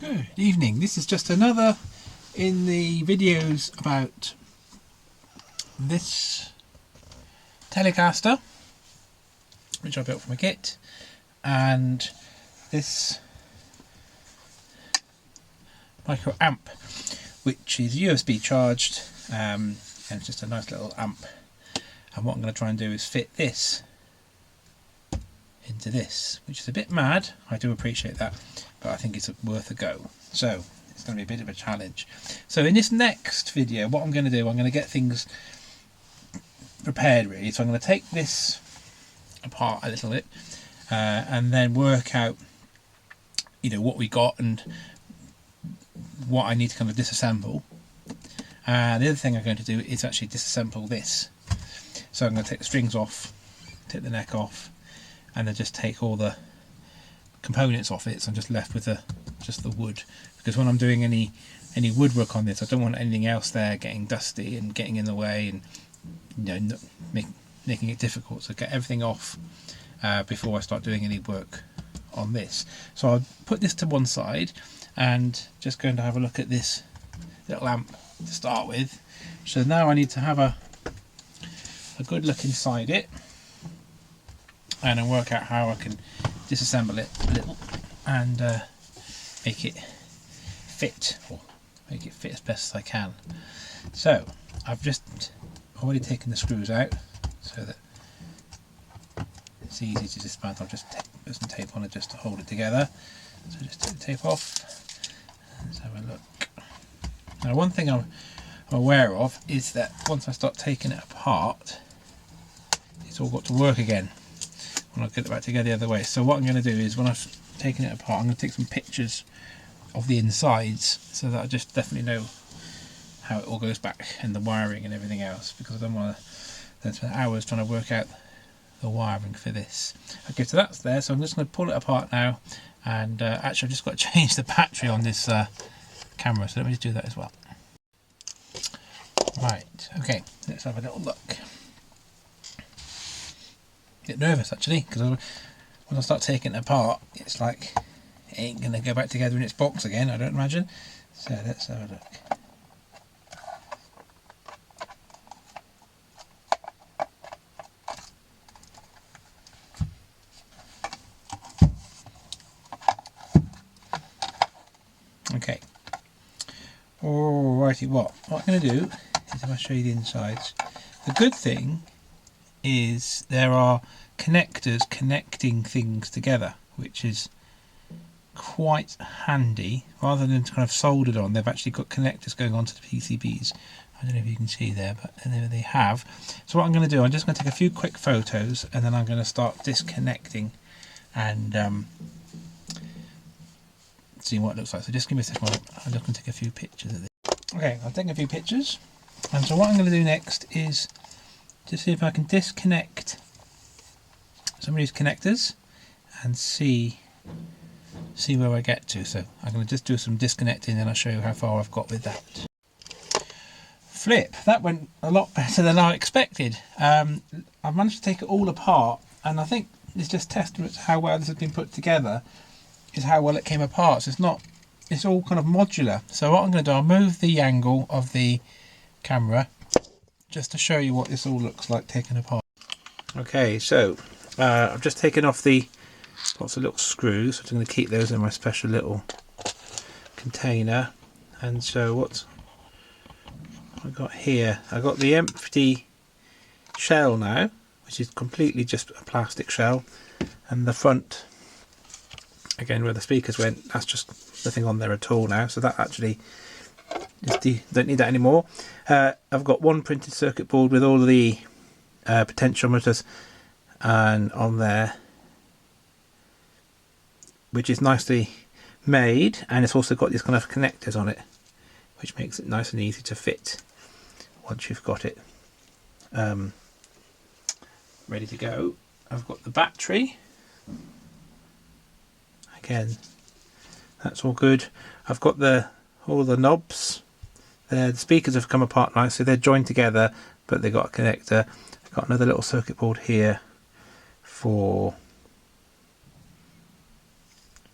Good evening. This is just another in the videos about this telecaster, which I built from a kit, and this micro amp, which is USB charged, and it's just a nice little amp. And what I'm going to try and do is fit this into this, which is a bit mad. I do appreciate that, but I think it's worth a go. So it's going to be a bit of a challenge. So in this next video, what I'm going to do, I'm going to get things prepared really. So I'm going to take this apart a little bit and then work out, you know, what we got and what I need to kind of disassemble. The other thing I'm going to do is actually disassemble this. So I'm going to take the strings off, take the neck off, and then just take all the components off it, so I'm just left with just the wood, because when I'm doing any woodwork on this, I don't want anything else there getting dusty and getting in the way, and you know, making it difficult. So get everything off before I start doing any work on this. So I'll put this to one side and just going to have a look at this little amp to start with. So now I need to have a good look inside it and then work out how I can disassemble it a little and make it fit, or make it fit as best as I can. So I've just already taken the screws out so that it's easy to dismantle. I've just put some tape on it just to hold it together. So just take the tape off. Let's have a look. Now one thing I'm aware of is that once I start taking it apart, it's all got to work again when I get it back together the other way. So what I'm going to do is, when I've taken it apart, I'm going to take some pictures of the insides so that I just definitely know how it all goes back and the wiring and everything else, because I don't want to spend hours trying to work out the wiring for this. Okay, so that's there. So I'm just going to pull it apart now, and actually I've just got to change the battery on this camera, so let me just do that as well. Right, okay, let's have a little look. Bit nervous actually, because when I start taking it apart, it's like it ain't going to go back together in its box again, I don't imagine. So let's have a look. Okay. Alrighty, what I'm going to do is, if I show you the insides, the good thing is there are connectors connecting things together, which is quite handy. Rather than kind of soldered on, they've actually got connectors going onto the PCBs. I don't know if you can see there, but there they have. So what I'm going to do, I'm just going to take a few quick photos, and then I'm going to start disconnecting and see what it looks like. So just give me a second. I'm just going to take a few pictures of this. Okay, I'll take a few pictures, and so what I'm going to do next is to see if I can disconnect some of these connectors and see where I get to. So I'm going to just do some disconnecting, and I'll show you how far I've got with that. Flip, that went a lot better than I expected. I've managed to take it all apart, and I think it's just testament to how well this has been put together, is how well it came apart. So it's all kind of modular. So what I'm going to do, I'll move the angle of the camera just to show you what this all looks like taken apart. Okay, so I've just taken off the lots of little screws. So I'm going to keep those in my special little container. And so what I got here, I got the empty shell now, which is completely just a plastic shell, and the front, again where the speakers went, that's just nothing on there at all now. So that actually don't need that anymore. I've got one printed circuit board with all the potentiometers and on there, which is nicely made, and it's also got these kind of connectors on it, which makes it nice and easy to fit once you've got it ready to go. I've got the battery. Again, that's all good. I've got all the knobs. The speakers have come apart nicely. They're joined together, but they've got a connector. I've got another little circuit board here for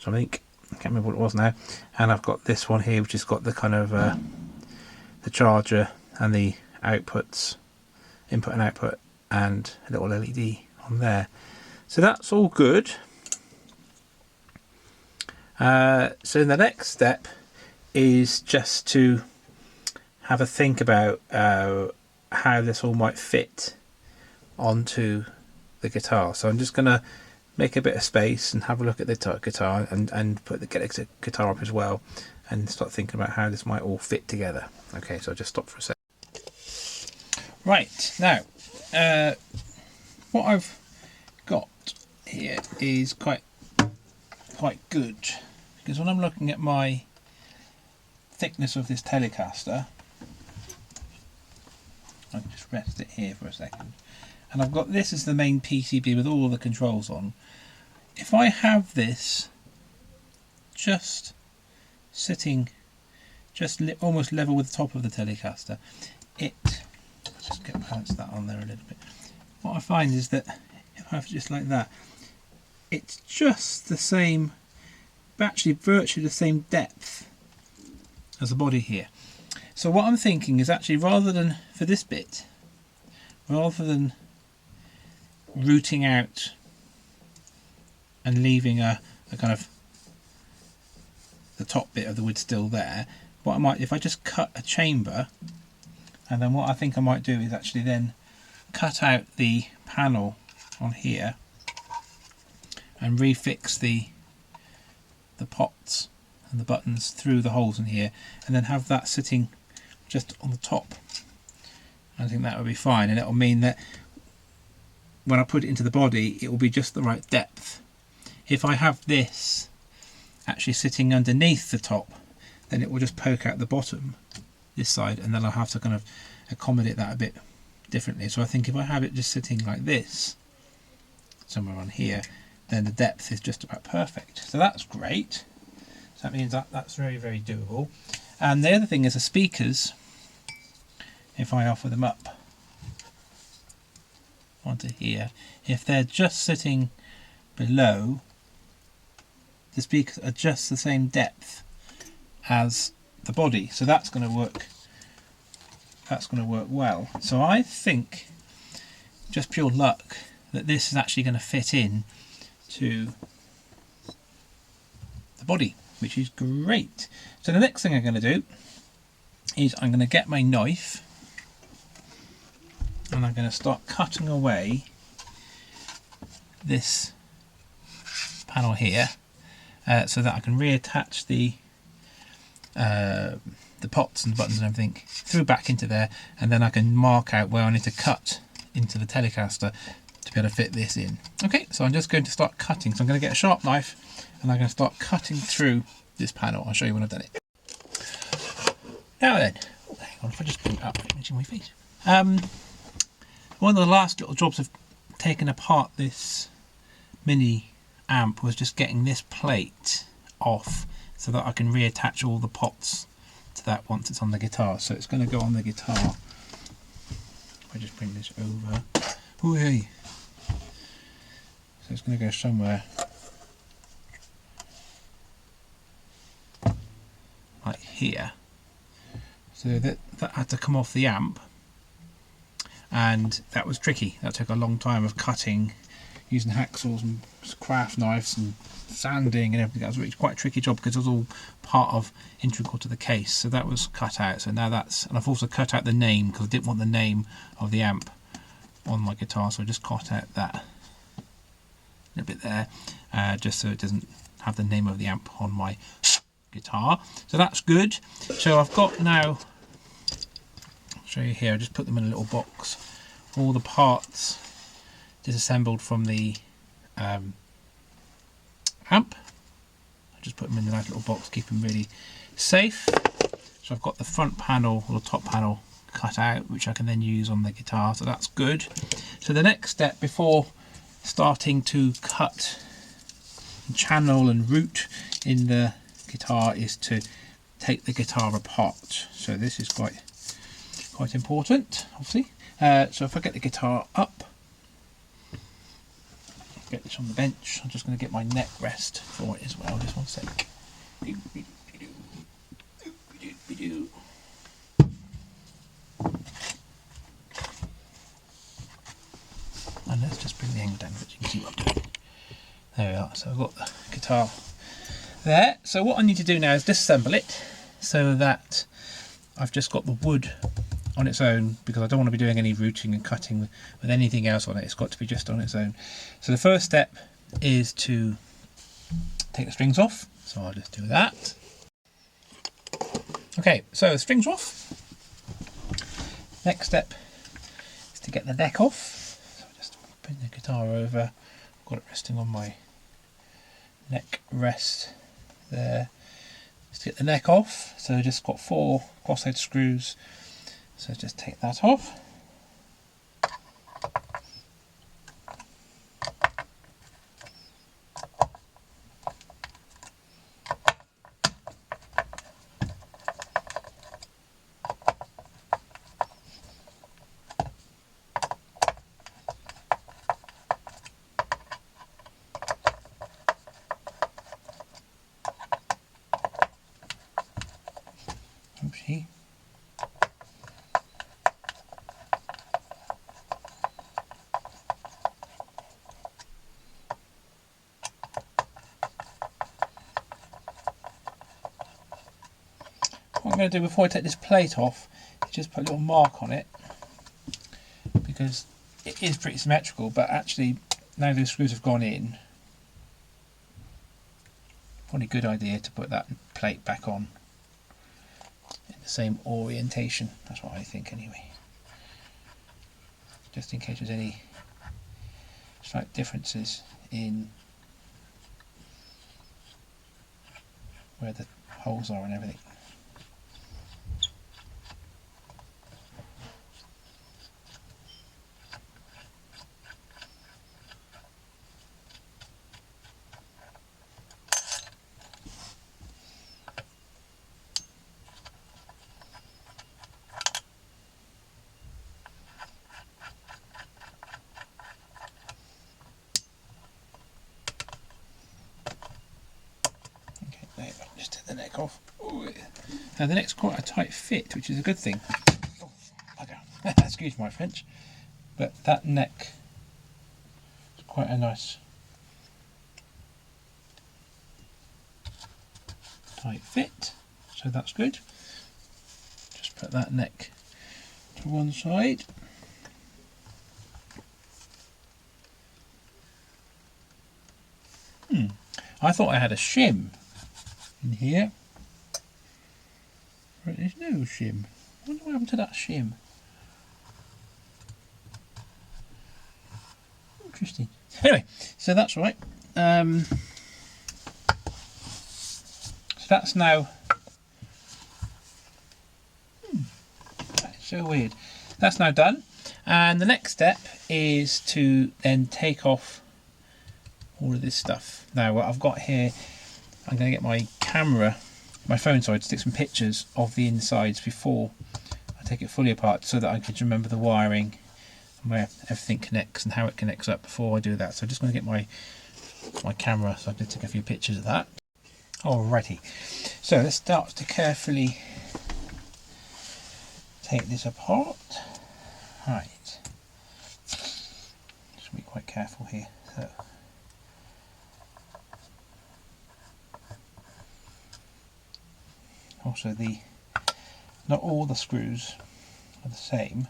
something. can't remember what it was now. And I've got this one here, which has got the kind of the charger and the outputs, input and output, and a little LED on there. So that's all good. So the next step is just to have a think about how this all might fit onto the guitar. So I'm just going to make a bit of space and have a look at the guitar and get the guitar up as well, and start thinking about how this might all fit together. Okay, so I'll just stop for a sec. Right, now what I've got here is quite good, because when I'm looking at my thickness of this telecaster, I can just rest it here for a second, and I've got this as the main PCB with all the controls on. If I have this just sitting almost level with the top of the telecaster, let's just balance that on there a little bit. What I find is that if I have it just like that, it's just the same, actually virtually the same depth as the body here. So what I'm thinking is actually, rather than, for this bit, rather than rooting out and leaving a kind of the top bit of the wood still there, what I might, if I just cut a chamber, and then what I think I might do is actually then cut out the panel on here and refix the pots and the buttons through the holes in here, and then have that sitting just on the top. I think that would be fine, and it will mean that when I put it into the body, it will be just the right depth. If I have this actually sitting underneath the top, then it will just poke out the bottom, this side, and then I'll have to kind of accommodate that a bit differently. So I think if I have it just sitting like this, somewhere on here, then the depth is just about perfect. So that's great. So that means that's very, very doable. And the other thing is the speakers, if I offer them up onto here, if they're just sitting below, the speakers are just the same depth as the body, so that's going to work. That's going to work well. So I think, just pure luck, that this is actually going to fit in to the body, which is great. So the next thing I'm going to do is I'm going to get my knife and I'm going to start cutting away this panel here, so that I can reattach the pots and buttons and everything through back into there, and then I can mark out where I need to cut into the Telecaster to be able to fit this in. Okay, so I'm just going to start cutting. So I'm going to get a sharp knife and I'm going to start cutting through this panel. I'll show you when I've done it. Now then, hang on, if I just bring it up, itching my feet. One of the last little jobs of taking apart this mini amp was just getting this plate off so that I can reattach all the pots to that once it's on the guitar. So it's going to go on the guitar. If I just bring this over. Ooh, hey. So it's going to go somewhere like here. So that had to come off the amp, and that was tricky. That took a long time of cutting using hacksaws and craft knives and sanding and everything. That was really quite a tricky job because it was all part of integral to the case. So that was cut out. So now that's, and I've also cut out the name because I didn't want the name of the amp on my guitar, so I just cut out that little bit there, just so it doesn't have the name of the amp on my guitar. So that's good. So I've got now, I'll show you here, I just put them in a little box, all the parts disassembled from the amp. I just put them in a nice little box, keep them really safe. So I've got the front panel or the top panel cut out, which I can then use on the guitar, so that's good. So the next step before starting to cut, channel and root in the guitar is to take the guitar apart. So this is quite important, obviously. So if I get the guitar up, get this on the bench, I'm just going to get my neck rest for it as well, just one sec. There we are, so I've got the guitar there. So what I need to do now is disassemble it so that I've just got the wood on its own, because I don't want to be doing any routing and cutting with anything else on it. It's got to be just on its own. So the first step is to take the strings off, so I'll just do that. Okay, so the strings are off. Next step is to get the neck off. So I just bring the guitar over, I've got it resting on my neck rest there. Just get the neck off, so just got 4 crosshead screws, so just take that off. Oopsie. What I'm going to do before I take this plate off is just put a little mark on it, because it is pretty symmetrical, but actually now those screws have gone in, probably a good idea to put that plate back on in the same orientation. That's what I think anyway, just in case there's any slight differences in where the holes are and everything. Just take the neck off. Ooh. Now the neck's quite a tight fit, which is a good thing. Oh, excuse my French, but that neck is quite a nice tight fit, so that's good. Just put that neck to one side. I thought I had a shim in here, but there's no shim. I wonder what happened to that shim. Interesting. Anyway, so that's right. So that's now. That's so weird. That's now done, and the next step is to then take off all of this stuff. Now what I've got here, I'm going to get my camera, my phone, sorry, to take some pictures of the insides before I take it fully apart, so that I can remember the wiring and where everything connects and how it connects up before I do that. So I'm just going to get my camera so I can take a few pictures of that. Alrighty, so let's start to carefully take this apart. Right, just be quite careful here. So. Also, not all the screws are the same,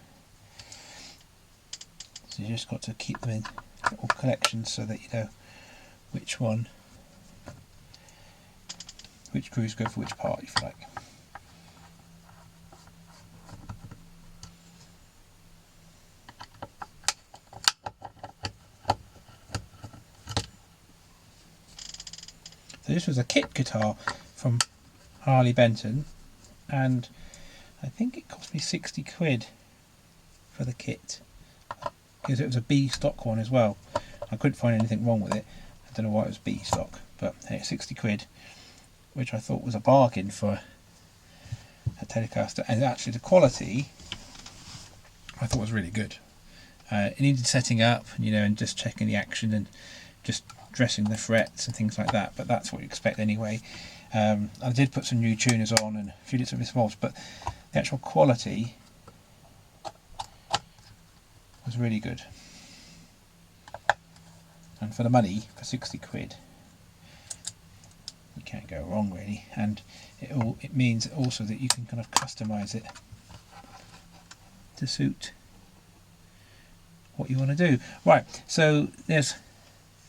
so you just got to keep them in little collections so that you know which screws go for which part, if you like. So this was a kit guitar from Harley Benton, and I think it cost me 60 quid for the kit, because it was a B stock one as well. I couldn't find anything wrong with it. I don't know why it was B stock, but hey, 60 quid, which I thought was a bargain for a telecaster. And actually the quality I thought was really good. It needed setting up, you know, and just checking the action and just dressing the frets and things like that, but that's what you expect anyway. I did put some new tuners on and a few bits of bobs, but the actual quality was really good. and for the money, for 60 quid, you can't go wrong really. And it means also that you can kind of customize it to suit what you want to do. Right, so there's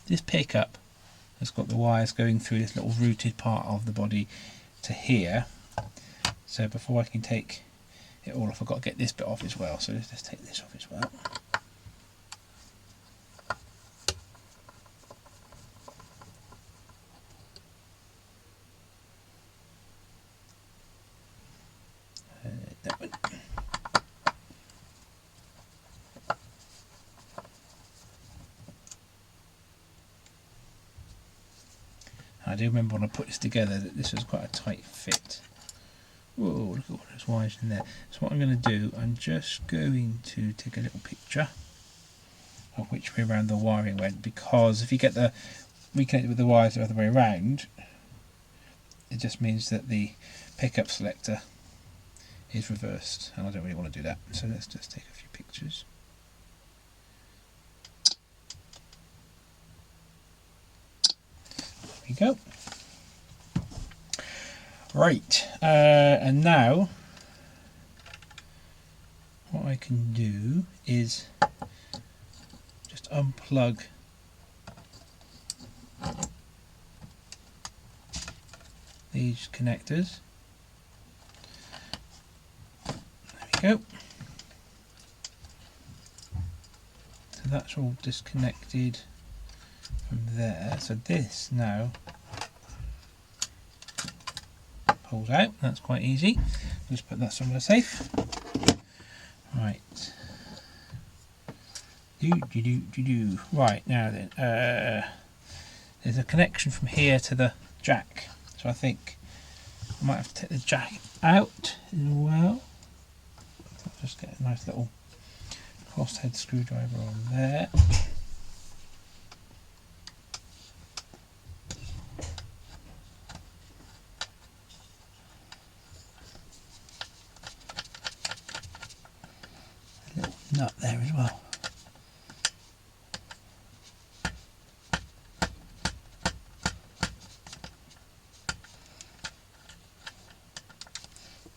this pickup that's got the wires going through this little routed part of the body to here. So before I can take it all off, I've got to get this bit off as well. So let's just take this off as well. That one. I do remember when I put this together that this was quite a tight fit. Whoa, look at all those wires in there. So what I'm going to do, I'm just going to take a little picture of which way around the wiring went, because if you get the reconnected with the wires the other way around, it just means that the pickup selector is reversed, and I don't really want to do that. So let's just take a few pictures. There we go. Right, and now what I can do is just unplug these connectors. There we go. So that's all disconnected from there. So this now pulls out. That's quite easy. Just put that somewhere safe. Right. Right, now then, there's a connection from here to the jack. So I think I might have to take the jack out as well. I'll just get a nice little crosshead screwdriver on there. A little nut there as well.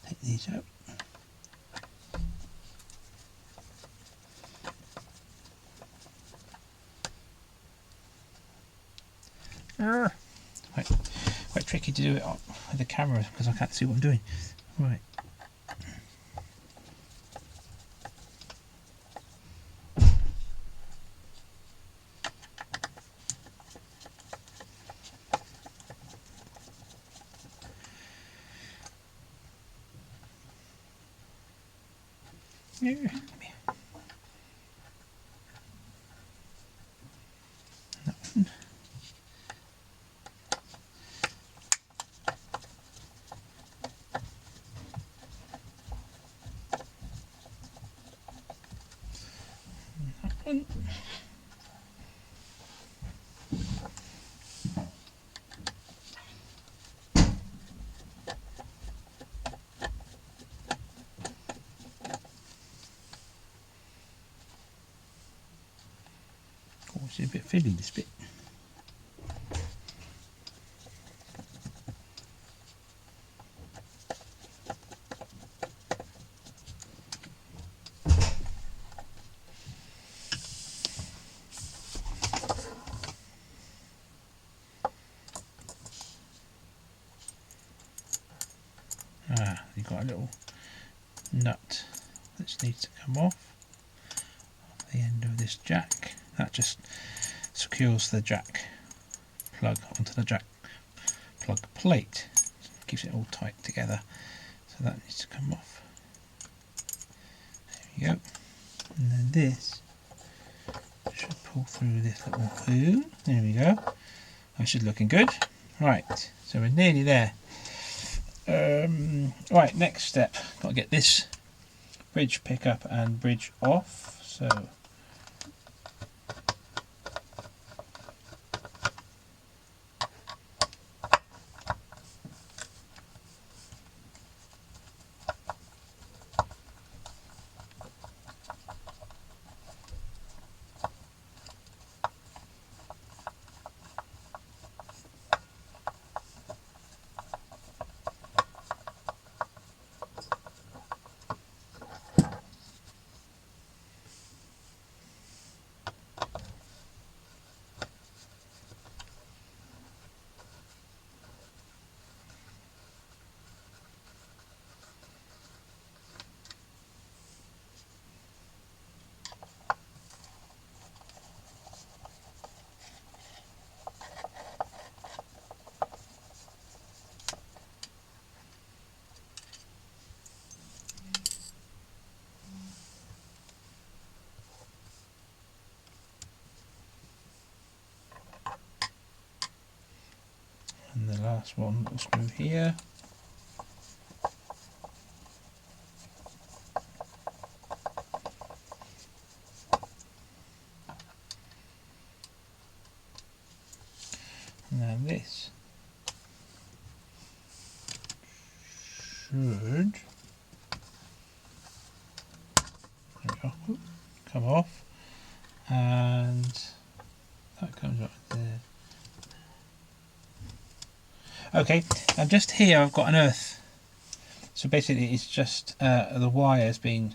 Take these out. Quite tricky to do it with the camera because I can't see what I'm doing. Right. Yeah. Oh, it's a bit fiddly, this bit. You've got a little nut that needs to come off the end of this jack. That just secures the jack plug onto the jack plug plate, keeps it all tight together, so that needs to come off. There we go. And then this should pull through this little hole. There we go. That should looking good. Right, so we're nearly there. Right, next step, got to get this bridge pickup and bridge off. So last one little screw here. And then this should come off, and that comes right there. Okay, and just here I've got an earth. So basically it's just the wires being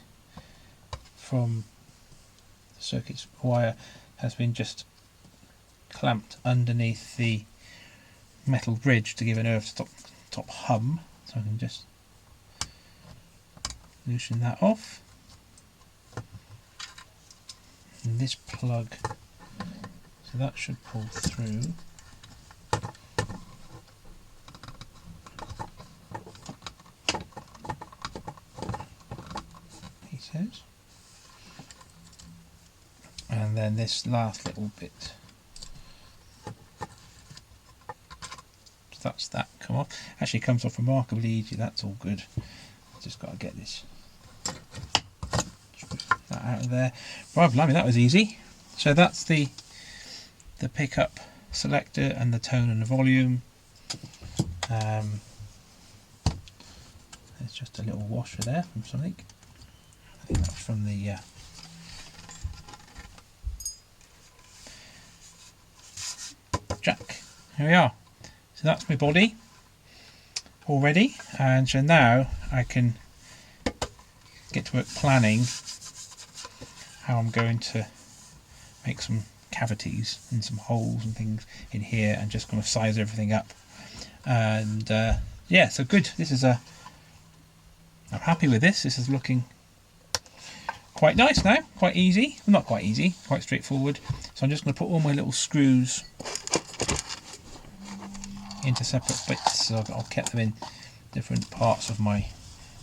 from the circuit's wire has been just clamped underneath the metal bridge to give an earth top hum. So I can just loosen that off. And this plug, so that should pull through. Pieces. And then this last little bit. So that's that come off. Actually comes off remarkably easy, that's all good. Just got to get this out of there. Right, blimey, that was easy. So that's the pickup selector and the tone and the volume. There's just a little washer there from something. I think that was from the jack. Here we are. So that's my body already, and so now I can get to work planning how I'm going to make some cavities and some holes and things in here, and just kind of size everything up. And yeah, so good. This is I'm happy with this. This is looking quite nice now, quite easy. Well, not quite easy, quite straightforward. So I'm just going to put all my little screws into separate bits. So I'll keep them in different parts of my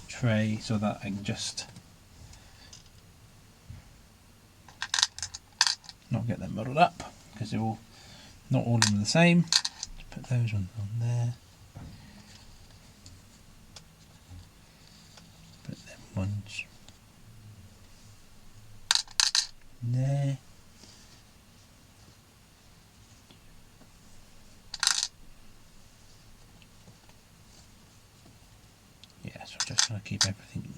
tray so that I can just not get them muddled up, because they're all not all of them the same. Just put those ones on there. Put them ones there. Yeah, so I'm just trying to keep everything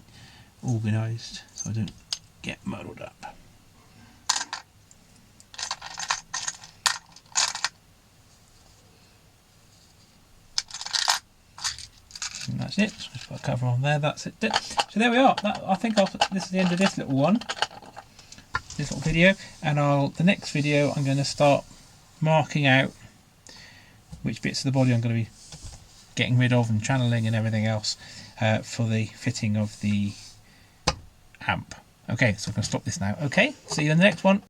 organised so I don't get muddled up. And that's it. So just put a cover on there. That's it. So there we are. I think this is the end of this little one, this little video. And the next video I'm going to start marking out which bits of the body I'm going to be getting rid of and channeling and everything else for the fitting of the amp. Okay, so I'm going to stop this now. Okay, see you in the next one.